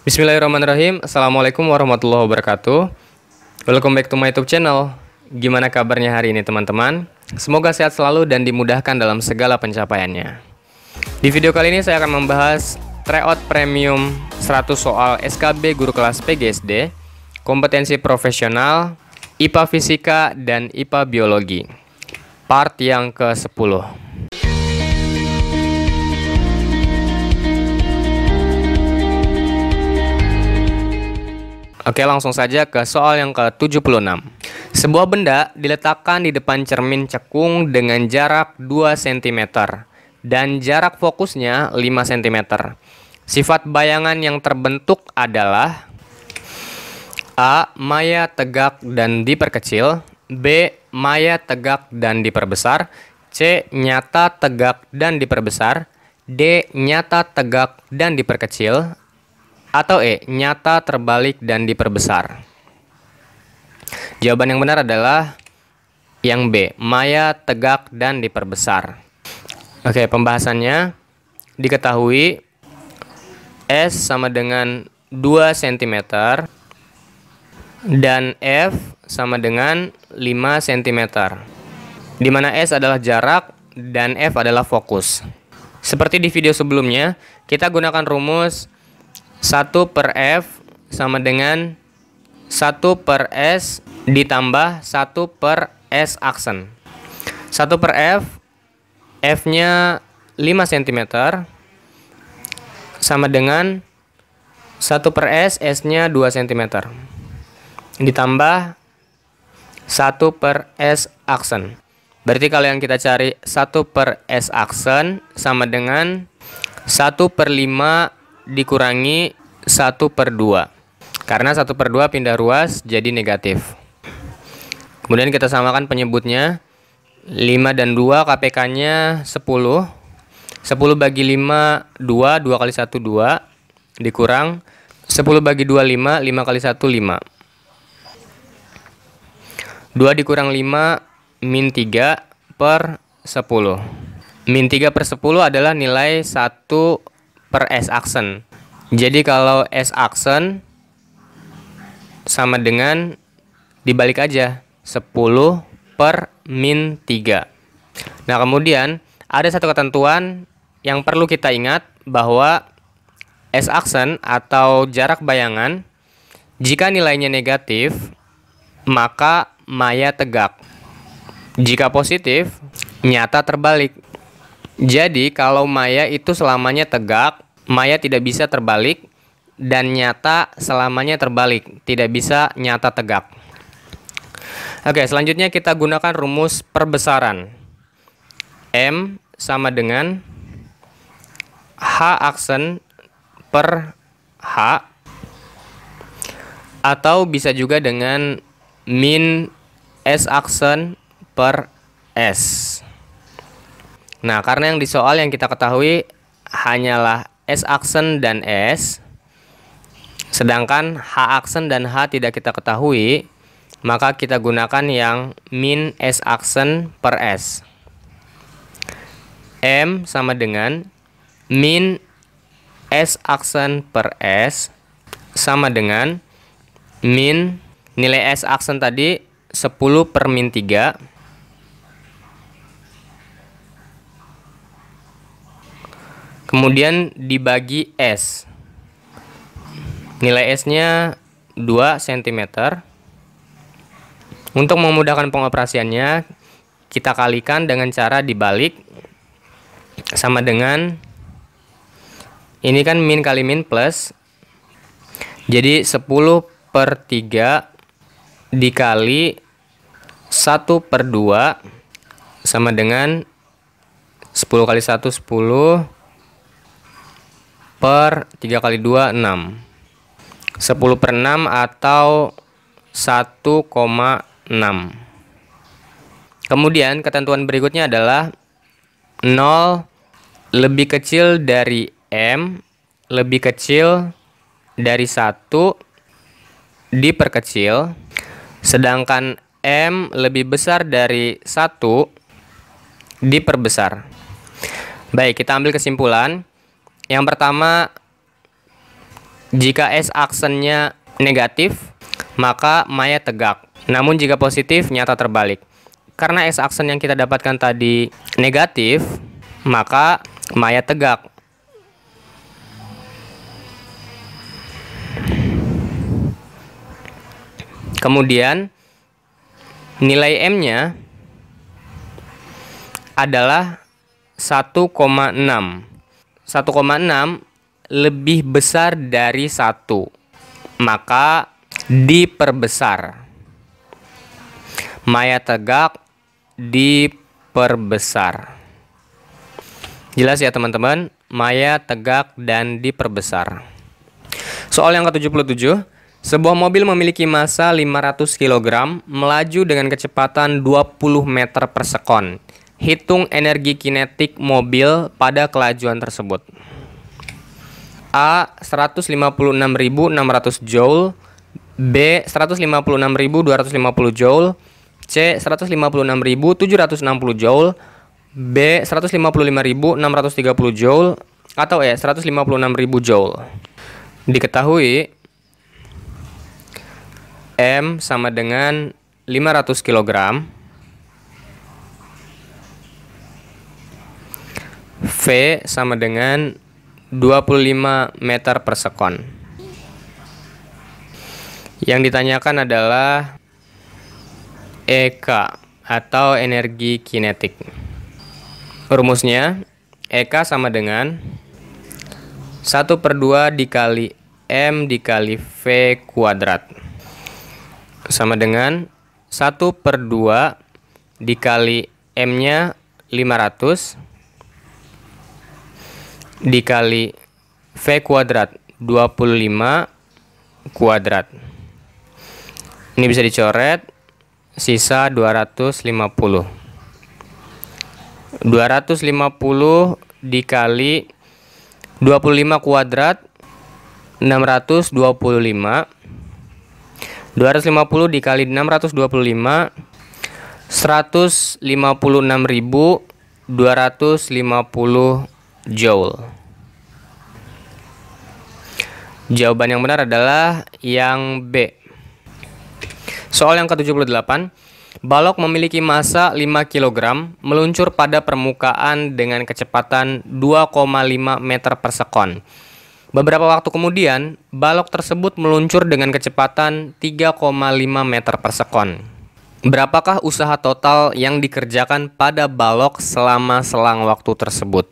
Bismillahirrahmanirrahim. Assalamualaikum warahmatullahi wabarakatuh. Welcome back to my YouTube channel. Gimana kabarnya hari ini teman-teman? Semoga sehat selalu dan dimudahkan dalam segala pencapaiannya. Di video kali ini saya akan membahas tryout premium 100 soal SKB guru kelas PGSD, kompetensi profesional, IPA Fisika, dan IPA Biologi. Part yang ke-10. Oke, langsung saja ke soal yang ke-76. Sebuah benda diletakkan di depan cermin cekung dengan jarak 2 cm dan jarak fokusnya 5 cm. Sifat bayangan yang terbentuk adalah A. Maya tegak dan diperkecil, B. Maya tegak dan diperbesar, C. Nyata tegak dan diperbesar, D. Nyata tegak dan diperkecil, atau E. Nyata terbalik dan diperbesar. Jawaban yang benar adalah yang B. Maya tegak dan diperbesar. Oke, pembahasannya diketahui S sama dengan 2 cm dan F sama dengan 5 cm, di mana S adalah jarak dan F adalah fokus. Seperti di video sebelumnya, kita gunakan rumus 1 per F sama dengan 1 per S ditambah 1 per S aksen. 1 per F, F-nya 5 cm, sama dengan 1 per S, S-nya 2 cm, ditambah 1 per S aksen. Berarti kalau yang kita cari 1 per S aksen sama dengan 1 per 5 dikurangi 1 per 2, karena 1 per 2 pindah ruas jadi negatif. Kemudian kita samakan penyebutnya, 5 dan 2 KPK nya 10. 10 bagi 5 2, 2 kali 1 2, dikurang 10 bagi 2 5, 5 kali 1 5, 2 dikurang 5 min 3 per 10. Min 3 per 10 adalah nilai 1 per S aksen. Jadi kalau S aksen sama dengan dibalik aja 10 per min 3. Nah, kemudian ada satu ketentuan yang perlu kita ingat, bahwa S aksen atau jarak bayangan jika nilainya negatif maka maya tegak. Jika positif nyata terbalik. Jadi kalau maya itu selamanya tegak, maya tidak bisa terbalik, dan nyata selamanya terbalik, tidak bisa nyata tegak. Oke, selanjutnya kita gunakan rumus perbesaran. M sama dengan H aksen per H, atau bisa juga dengan min S aksen per S. Nah, karena yang di soal yang kita ketahui hanyalah S aksen dan S, sedangkan H aksen dan H tidak kita ketahui, maka kita gunakan yang min S aksen per S. M sama dengan min S aksen per S sama dengan min nilai S aksen tadi 10 per min 3 kemudian dibagi S. Nilai S-nya 2 cm. Untuk memudahkan pengoperasiannya, kita kalikan dengan cara dibalik, sama dengan ini kan min kali min plus. Jadi 10 per 3 dikali 1 per 2 sama dengan 10 kali 1 10 per 3 kali 2 6. 10 per 6 atau 1,6. Kemudian ketentuan berikutnya adalah 0 lebih kecil dari M lebih kecil dari 1 diperkecil, sedangkan M lebih besar dari 1 diperbesar. Baik, kita ambil kesimpulan. Yang pertama, Jika S-aksennya negatif, maka maya tegak. Namun jika positif, nyata terbalik. Karena S-aksen yang kita dapatkan tadi negatif, maka maya tegak. Kemudian nilai M-nya adalah 1,6. 1,6 lebih besar dari 1, maka diperbesar. Maya tegak diperbesar. Jelas ya teman-teman, maya tegak dan diperbesar. Soal yang ke-77, sebuah mobil memiliki massa 500 kg melaju dengan kecepatan 20 meter per sekon. Hitung energi kinetik mobil pada kelajuan tersebut. A. 156.600 Joule, B. 156.250 Joule, C. 156.760 Joule, B. 155.630 Joule, atau E. 156.000 Joule. Diketahui M sama dengan 500 kg, V sama dengan 25 meter per sekon. Yang ditanyakan adalah EK atau energi kinetik. Rumusnya EK sama dengan 1/2 dikali M dikali V kuadrat, sama dengan 1/2 dikali M-nya 500 dikali V kuadrat 25 kuadrat. Ini bisa dicoret, sisa 250. 250 dikali 25 kuadrat 625. 250 dikali 625 156.250 Joule. Jawaban yang benar adalah yang B. Soal yang ke-78, balok memiliki massa 5 kg meluncur pada permukaan dengan kecepatan 2,5 meter per sekon. Beberapa waktu kemudian, balok tersebut meluncur dengan kecepatan 3,5 meter per sekon. Berapakah usaha total yang dikerjakan pada balok selama selang waktu tersebut?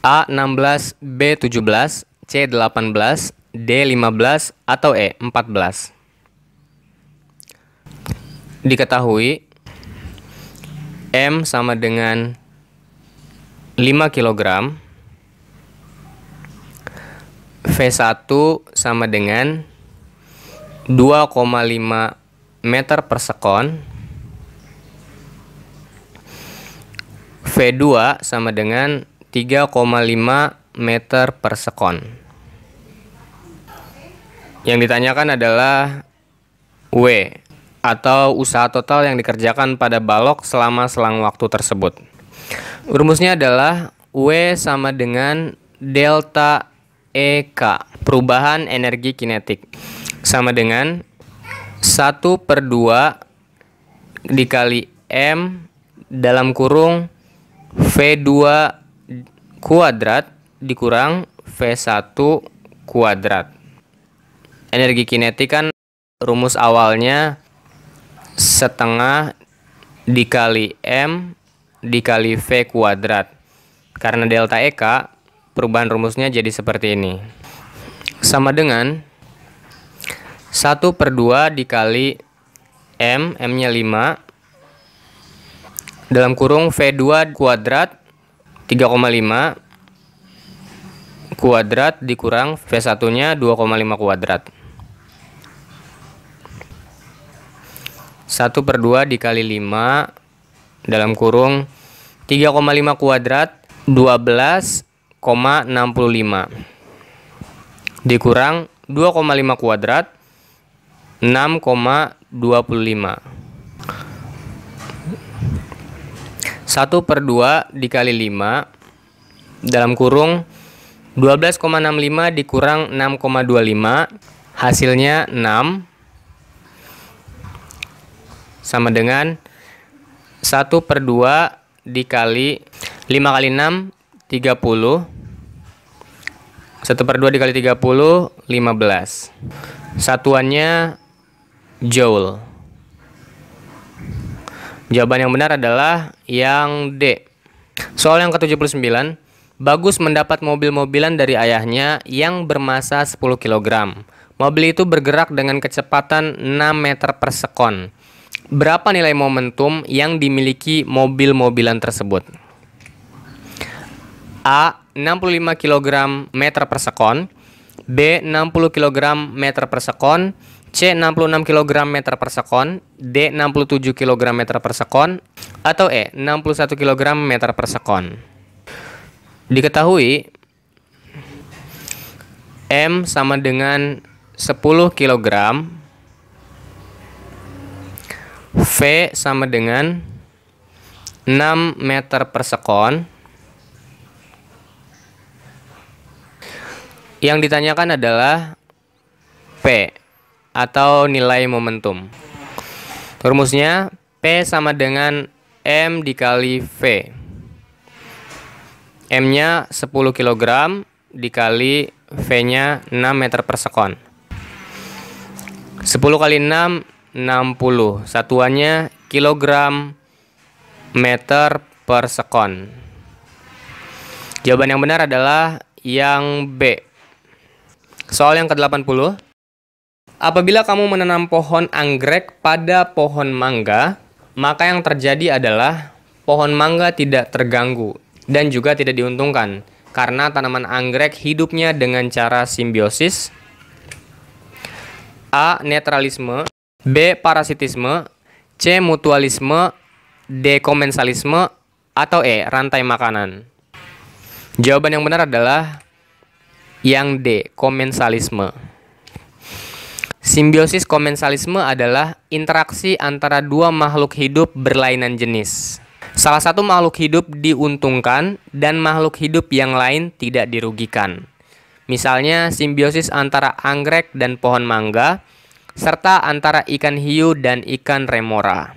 A. 16, B. 17, C. 18, D. 15, atau E. 14. Diketahui M sama dengan 5 kg, V1 sama dengan 2,5 meter per sekon, V2 sama dengan 3,5 meter per sekon. Yang ditanyakan adalah W atau usaha total yang dikerjakan pada balok selama selang waktu tersebut. Rumusnya adalah W sama dengan delta EK, perubahan energi kinetik, sama dengan 1/2 dikali M dalam kurung V2 kuadrat dikurang V1 kuadrat. Energi kinetik kan rumus awalnya setengah dikali M dikali V kuadrat. Karena delta EK, perubahan rumusnya jadi seperti ini. Sama dengan 1/2 dikali M, M-nya 5, dalam kurung V2 kuadrat 3,5 kuadrat dikurang V1-nya 2,5 kuadrat. 1/2 dikali 5 dalam kurung 3,5 kuadrat 12,65 dikurang 2,5 kuadrat 6,25. 1/2 dikali 5 dalam kurung 12,65 dikurang 6,25, hasilnya 6, sama dengan 1/2 dikali 5 kali 6, 30. 1/2 dikali 30, 15. Satuannya joule. Jawaban yang benar adalah yang D. Soal yang ke-79. Bagus mendapat mobil-mobilan dari ayahnya yang bermasa 10 kg. Mobil itu bergerak dengan kecepatan 6 meter per sekon. Berapa nilai momentum yang dimiliki mobil-mobilan tersebut? A. 65 kg meter per sekon, B. 60 kg meter per sekon, C. 66 kg meter per sekon, D. 67 kg meter per sekon, atau E. 61 kg meter per sekon. Diketahui M sama dengan 10 kg, V sama dengan 6 meter per sekon. Yang ditanyakan adalah P atau nilai momentum. Rumusnya P sama dengan M dikali V. M-nya 10 kg dikali V-nya 6 meter per sekon. 10 kali 6, 60. Satuannya kilogram meter per sekon. Jawaban yang benar adalah yang B. Soal yang ke-80. Apabila kamu menanam pohon anggrek pada pohon mangga, maka yang terjadi adalah pohon mangga tidak terganggu dan juga tidak diuntungkan karena tanaman anggrek hidupnya dengan cara simbiosis. A. Netralisme, B. Parasitisme, C. Mutualisme, D. Komensalisme, atau E. Rantai makanan. Jawaban yang benar adalah yang D. Komensalisme. Simbiosis komensalisme adalah interaksi antara dua makhluk hidup berlainan jenis. Salah satu makhluk hidup diuntungkan dan makhluk hidup yang lain tidak dirugikan. Misalnya simbiosis antara anggrek dan pohon mangga, serta antara ikan hiu dan ikan remora.